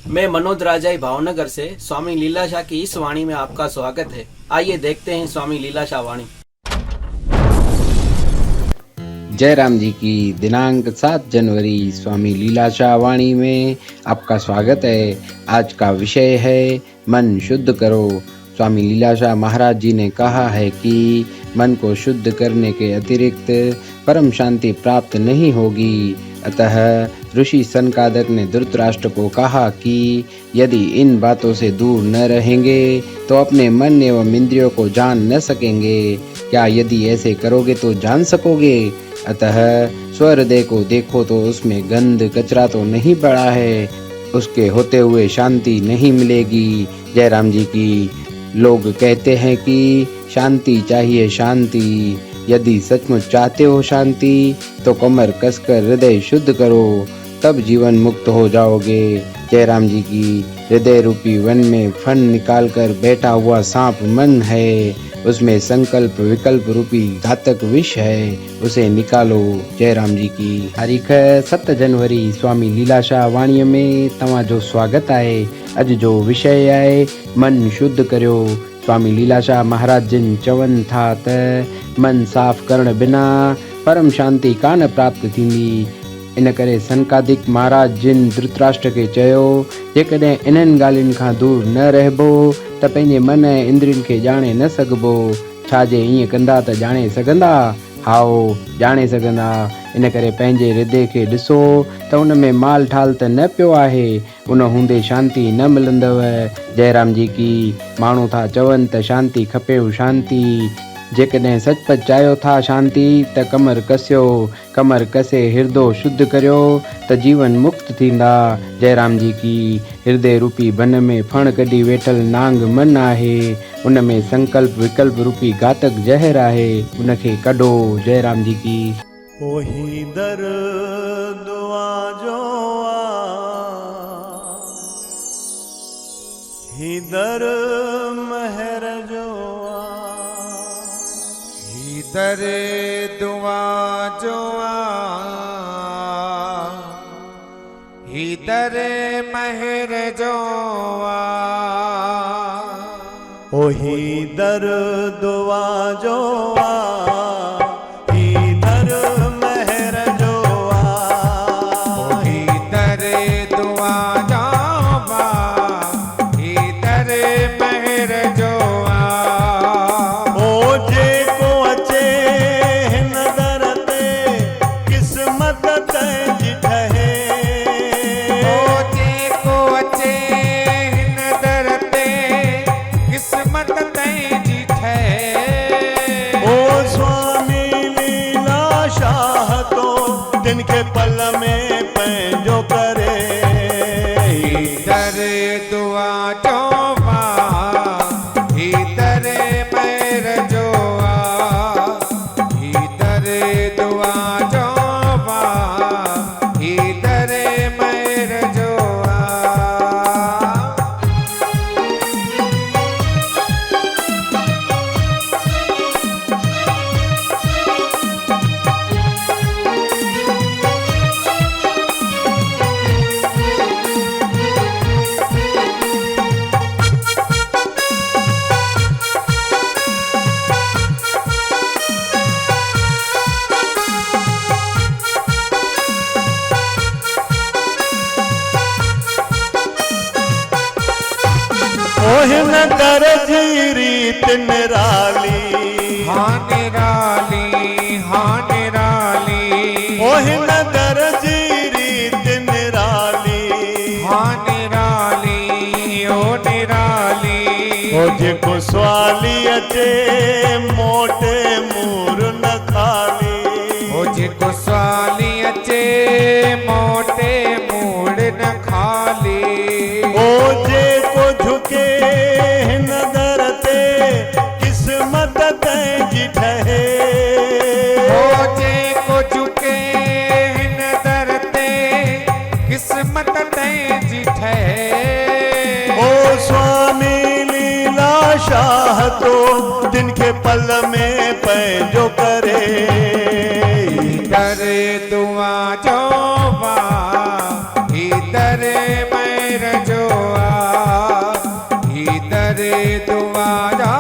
मैं मनोज राजाई भावनगर से स्वामी लीलाशाह की इस वाणी में आपका स्वागत है। आइए देखते हैं स्वामी लीलाशाह वाणी। जय राम जी की दिनांक 7 जनवरी स्वामी लीलाशाह वाणी में आपका स्वागत है। आज का विषय है मन शुद्ध करो। स्वामी लीलाशाह महाराज जी ने कहा है कि मन को शुद्ध करने के अतिरिक्त परम शांति प्राप्त नहीं होगी। अतः ऋषि सनकादिक ने धृतराष्ट्र को कहा कि यदि इन बातों से दूर न रहेंगे तो अपने मन एवं इंद्रियों को जान न सकेंगे। क्या यदि ऐसे करोगे तो जान सकोगे? अतः स्वहृदय को देखो तो उसमें गंध कचरा तो नहीं पड़ा है, उसके होते हुए शांति नहीं मिलेगी। जय राम जी की। लोग कहते हैं कि शांति चाहिए शांति। यदि सचमुच चाहते हो शांति तो कमर कसकर हृदय शुद्ध करो, तब जीवन मुक्त हो जाओगे। जय राम जी की। हृदय रूपी वन में फन निकाल कर बैठा हुआ सांप मन है, उसमें संकल्प विकल्प रूपी घातक विष है, उसे निकालो। जय राम जी की। तारीख 7 जनवरी स्वामी लीलाशाह वाणी में तव्हांजो स्वागत आहे। अॼु जो विषय आहे मन शुद्ध करियो। स्वामी लीलाशाह महाराज जिन चवनि था त मन साफ़ करण बिना परम शांति कान प्राप्त थींदी। इन करे सनकादिक महाराज जिन धृतराष्ट्र खे चयो, जेकॾहिं इन्हनि ॻाल्हियुनि खां दूर न रहिबो त पंहिंजे मन ऐं इंद्रियुनि खे ॼाणे न सघिबो। छा जे ईअं कंदा त ॼाणे सघंदा? हाओ, ॼाणे सघंदा। इन करे पंहिंजे हृदय खे ॾिसो त उन में माल ठाल त न पियो आहे, उन हूंदे शांती न मिलंदव। जय राम जी की। माण्हू था चवनि त शांती खपेव शांती। जेकॾहिं सचपच चाहियो था शांती त कमर कसियो, कमर कसे हृदय शुद्ध करियो त जीवन मुक्त थींदा। जय राम जी की। हृदय रूपी बन में फण कढी वेठल नांग मन आहे, उन में संकल्प विकल्प रूपी घातक जहर आहे, उनखे कढो। जय राम जी की। ओही दर दुआ जो ही दर महर जो ही दर दुआ जो ही दर महर जो ओही दर दुआ जो कर जीरी निराली हाँ निराली हाँ निराली ओह नगर जीरी निराली हाँ निराली ओ निराली ओ जेको स्वाली अचे मोटे मूर न खाली ओ जेको स्वाली अचे मोटे मूड़ न खाली ओ जेको झुके नदर ते किस्मत तैंजी ठहे ओ जेको झुके नदर ते किस्मत तैंजी ठहे ओ स्वामी लीलाशाह तो दिन के पल में पैंजो करे दर दुआ जो इधर मैर जो करे दुआरा